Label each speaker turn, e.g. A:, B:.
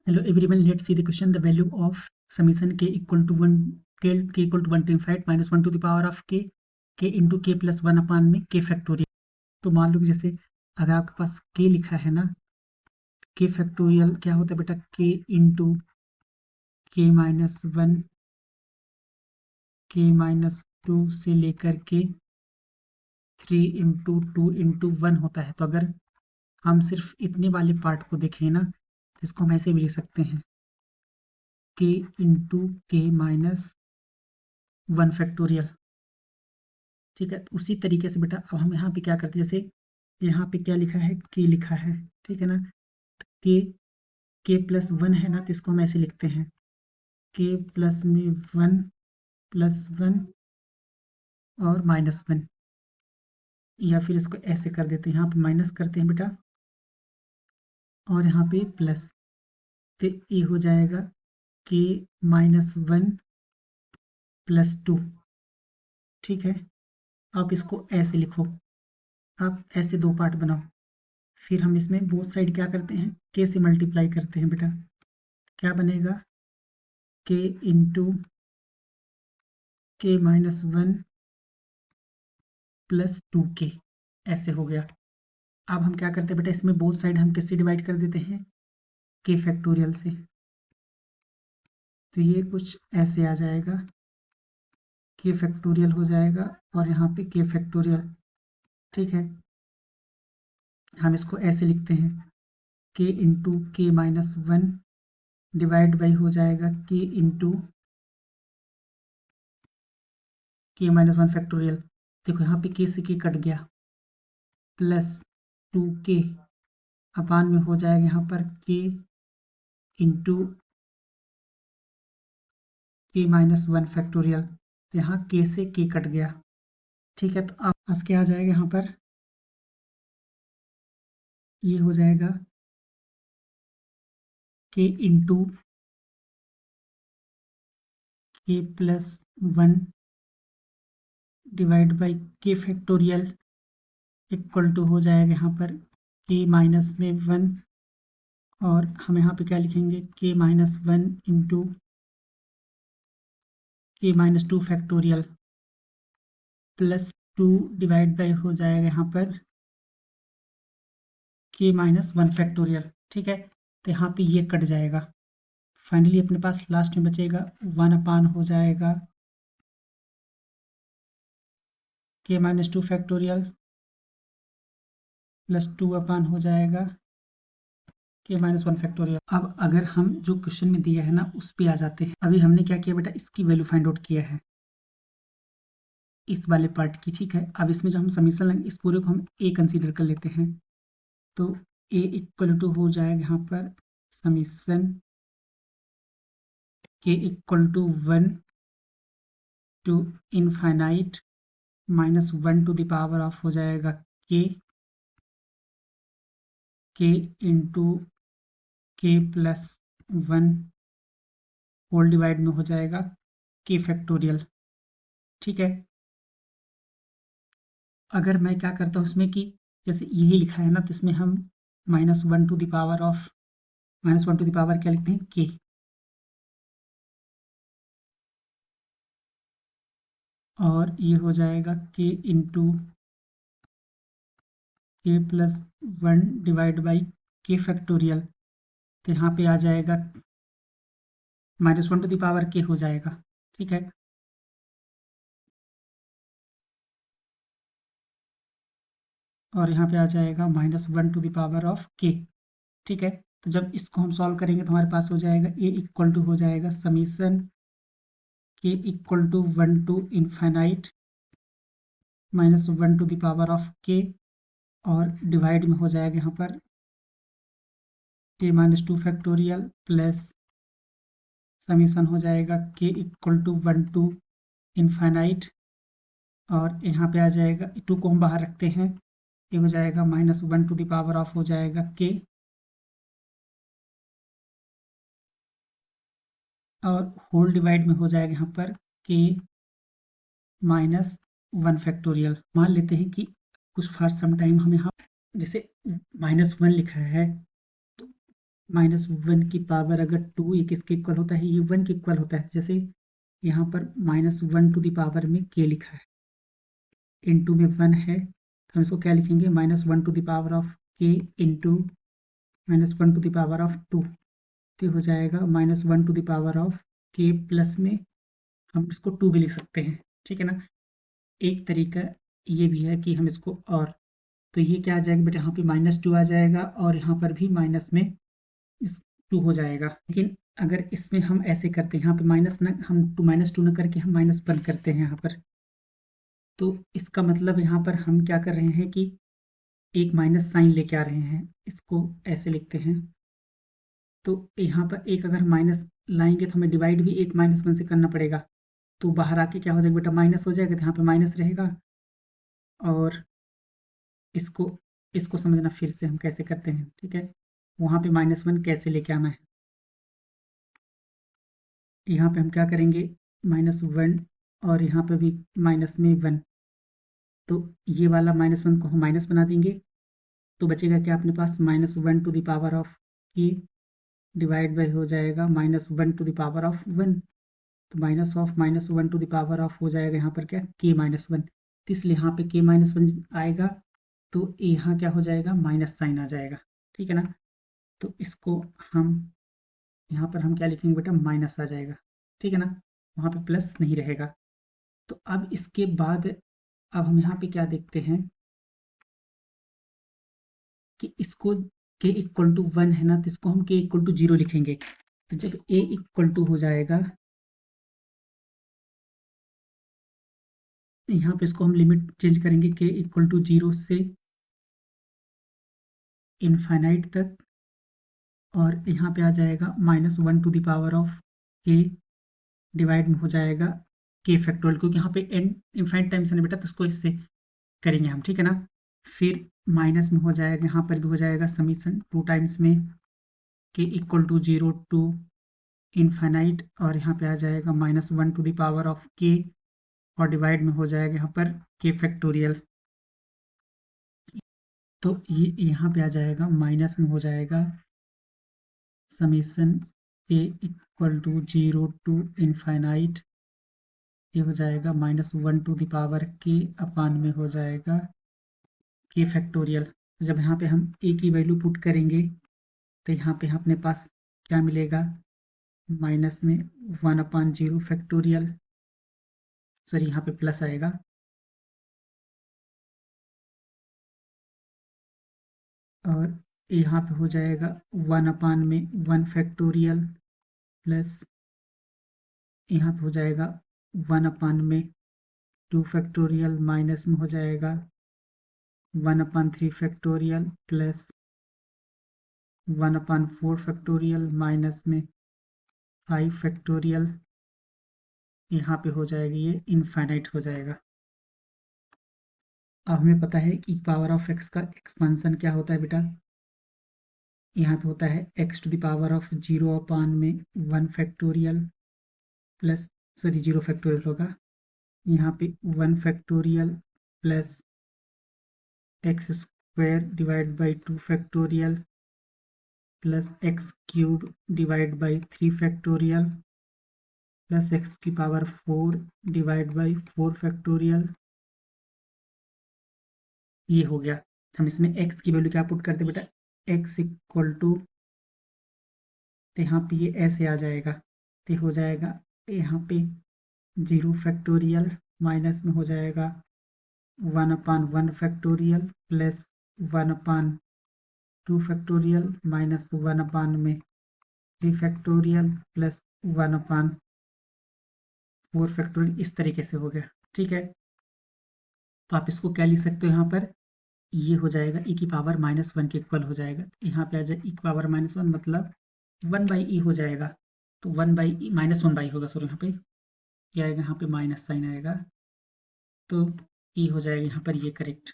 A: Hello everyone, let's see the question. The value of summation k equal to 1 k equal to 1 to infinite minus 1 to the power of k into k plus 1 अपान में k factorial. तो मान लो कि जैसे अगर आपके पास k लिखा है ना, k फैक्टोरियल क्या होता है बेटा, k into k minus 1 k minus 2 से लेकर के 3 इंटू 2 इंटू 1 होता है। तो अगर हम सिर्फ इतने वाले पार्ट को देखें ना, तो इसको हम ऐसे भी लिख सकते हैं, k into k minus 1 factorial. ठीक है, तो उसी तरीके से बेटा अब हम यहाँ पे क्या करते हैं, जैसे यहाँ पे क्या लिखा है, k लिखा है, ठीक है ना, k प्लस 1 है ना, तो इसको हम ऐसे लिखते हैं, k प्लस में 1 प्लस 1 और माइनस 1, या फिर इसको ऐसे कर देते हैं, यहाँ पे माइनस करते हैं बेटा और यहाँ पे प्लस, तो ये हो जाएगा k माइनस 1 प्लस 2। ठीक है, आप इसको ऐसे लिखो, आप ऐसे दो पार्ट बनाओ, फिर हम इसमें बोथ साइड क्या करते हैं, k से मल्टीप्लाई करते हैं बेटा, क्या बनेगा, k into k minus 1 plus 2k, ऐसे हो गया। अब हम क्या करते हैं बेटा, इसमें बोथ साइड हम किससे डिवाइड कर देते हैं, k फैक्टोरियल से। तो ये कुछ ऐसे आ जाएगा, k फैक्टोरियल हो जाएगा और यहाँ पे k फैक्टोरियल। ठीक है, हम इसको ऐसे लिखते हैं, k into k minus 1 divide by हो जाएगा k into k minus 1 factorial. देखो यहाँ पे k से k कट गया, प्लस 2k अपान में हो जाएगा यहाँ पर k into k minus 1 factorial. तो यहाँ k से k कट गया। ठीक है, तो अब पास क्या आ जाएगा, यहाँ पर ये हो जाएगा k into k plus 1 divide by k factorial equal to हो जाएगा यहाँ पर k माइनस में 1, और हम यहाँ पे क्या लिखेंगे, k minus 1 into k minus 2 factorial plus 2 divide by हो जाएगा यहाँ पर k माइनस 1 फैक्टोरियल। ठीक है, तो यहाँ पे ये कट जाएगा, फाइनली अपने पास लास्ट में बचेगा 1 अपान हो जाएगा k माइनस 2 फैक्टोरियल प्लस 2 अपान हो जाएगा k माइनस 1 फैक्टोरियल। अब अगर हम जो क्वेश्चन में दिया है ना उस पे आ जाते हैं। अभी हमने क्या किया बेटा, इसकी वैल्यू फाइंड आउट किया है इस वाले पार्ट की। ठीक है, अब इसमें जब हम समीशन लेंगे इस पूरे को हम a कंसीडर कर लेते हैं, तो a इक्वल टू हो जाएगा यहाँ पर summation k equal to 1 to infinite minus 1 to the power of हो जाएगा k into k plus 1 whole divide में हो जाएगा k फैक्टोरियल। ठीक है, अगर मैं क्या करता हूँ उसमें कि जैसे यही लिखा है ना, तो इसमें हम minus 1 to the power of minus 1 to the power क्या लिखते हैं, k, और ये हो जाएगा k into k plus 1 divide by k factorial. तो यहाँ पे आ जाएगा minus 1 to the power k हो जाएगा। ठीक है, और यहाँ पे आ जाएगा minus 1 to the power of k। ठीक है, तो जब इसको हम सॉल्व करेंगे तो हमारे पास हो जाएगा a इक्वल टू हो जाएगा summation k equal to 1 to infinite minus 1 to the power of k, और डिवाइड में हो जाएगा यहाँ पर k minus 2 factorial plus summation हो जाएगा k equal to 1 to infinite, और यहाँ पे आ जाएगा 2 को हम बाहर रखते हैं, ये हो जाएगा minus 1 to the power of हो जाएगा k, और होल डिवाइड में हो जाएगा यहाँ पर k माइनस 1 फैक्टोरियल। मान लेते हैं कि कुछ फॉर सम टाइम हमें यहाँ जैसे माइनस 1 लिखा है, तो -1 की पावर अगर 2 ये किसके इक्वल होता है, ये 1 के इक्वल होता है। जैसे यहाँ पर -1 टू द पावर में k लिखा है, इंटू में 1 है, तो हम इसको क्या लिखेंगे, -1 to the power of k into -1 to the power of 2, तो हो जाएगा -1 to the power of k plus में हम इसको 2 भी लिख सकते हैं, ठीक है ना। एक तरीका ये भी है कि हम इसको, और तो ये क्या आ जाएगा बेटा, यहाँ पे -2 आ जाएगा और यहाँ पर भी माइनस में इस 2 हो जाएगा। लेकिन अगर इसमें हम ऐसे करते हैं, यहाँ पे माइनस ना, हम -2 ना करके हम -1 करते हैं यहाँ पर, तो इसका मतलब यहाँ पर हम क्या कर रहे हैं कि एक माइनस साइन लेके आ रहे हैं, इसको ऐसे लिखते हैं। तो यहाँ पर एक अगर माइनस लाएंगे तो हमें डिवाइड भी एक -1 से करना पड़ेगा, तो बाहर आके क्या हो जाएगा बेटा, माइनस हो जाएगा, तो यहाँ पे माइनस रहेगा। और इसको इसको समझना फिर से हम कैसे करते हैं, ठीक है। वहाँ पे -1 कैसे लेके आना है, यहाँ पे हम क्या करेंगे, -1 और यहाँ पे भी माइनस में 1, तो ये वाला -1 को हम माइनस बना देंगे, तो बचेगा क्या अपने पास, -1 to the power of k divide by हो जाएगा -1 टू द पावर ऑफ 1, तो minus of -1 to the power of हो जाएगा यहाँ पर क्या, k-1, तो इसलिए यहाँ पे k-1 आएगा, तो यहाँ क्या हो जाएगा, माइनस साइन आ जाएगा, ठीक है ना। तो इसको हम यहाँ पर हम क्या लिखेंगे बेटा, माइनस आ जाएगा, ठीक है ना, वहाँ पे प्लस नहीं रहेगा। तो अब इसके बाद अब हम यहाँ पे क्या देखते हैं कि इसको k इक्वल टू 1 है ना, तो इसको हम k इक्वल टू 0 लिखेंगे। तो जब a इक्वल टू हो जाएगा, यहाँ पे इसको हम लिमिट चेंज करेंगे k इक्वल टू 0 से इनफाइनाइट तक, और यहाँ पे आ जाएगा -1 to the power of k divide में हो जाएगा k फैक्टोरियल, क्योंकि यहाँ पे एन इनफाइनाइट टाइम्स है ना बेटा, तो इसको इससे करेंगे हम, ठीक है ना। फिर माइनस में हो जाएगा, यहाँ पर भी हो जाएगा समीशन 2 टाइम्स में k equal to 0 to infinite, और यहाँ पे आ जाएगा -1 to the power of k, और डिवाइड में हो जाएगा यहाँ पर k फैक्टोरियल। तो ये यहाँ पे आ जाएगा, माइनस में हो जाएगा summation k equal to 0 to infinite, ये हो जाएगा -1 to the power k upon में हो जाएगा k फैक्टोरियल। जब यहाँ पे हम a की वैल्यू पुट करेंगे, तो यहाँ पे अपने पास क्या मिलेगा, माइनस में 1/0 फैक्टोरियल, सॉरी यहाँ पे प्लस आएगा, और यहाँ पे हो जाएगा 1/1 फैक्टोरियल प्लस यहाँ पे हो जाएगा 1/2 फैक्टोरियल, माइनस में हो जाएगा 1/3 फैक्टोरियल प्लस 1/4 फैक्टोरियल, माइनस में 5 फैक्टोरियल, यहाँ पे हो जाएगा ये इनफाइनाइट हो जाएगा। अब हमें पता है कि पावर ऑफ x का एक्सपांसन क्या होता है बेटा, यहाँ पे होता है x to the power of 0/1 factorial plus, sorry 0 factorial होगा, यहाँ पे 1 factorial plus X square divide by 2 factorial plus X cube divide by 3 factorial plus X की पावर 4 डिवाइड बाई 4 फैक्टोरियल, ये हो गया। हम इसमें x की वैल्यू क्या पुट करते बेटा, x इक्वल टू, तो यहाँ पे ये ऐसे आ जाएगा, तो हो जाएगा यहाँ पे 0 फैक्टोरियल माइनस में हो जाएगा 1/1 factorial plus 1/2 factorial minus 1/3 factorial plus 1/4 factorial, इस तरीके से हो गया, ठीक है। तो आप इसको क्या लिख सकते हो, यहाँ पर ये हो जाएगा e की पावर -1 के इक्वल हो जाएगा, यहाँ पे आ जाए e की पावर -1 मतलब 1/e हो जाएगा, तो 1/e -1/e होगा, सॉरी यहाँ पे ये आएगा, यहाँ पे माइनस साइन आएगा, तो e हो जाएगा यहाँ पर ये करेक्ट।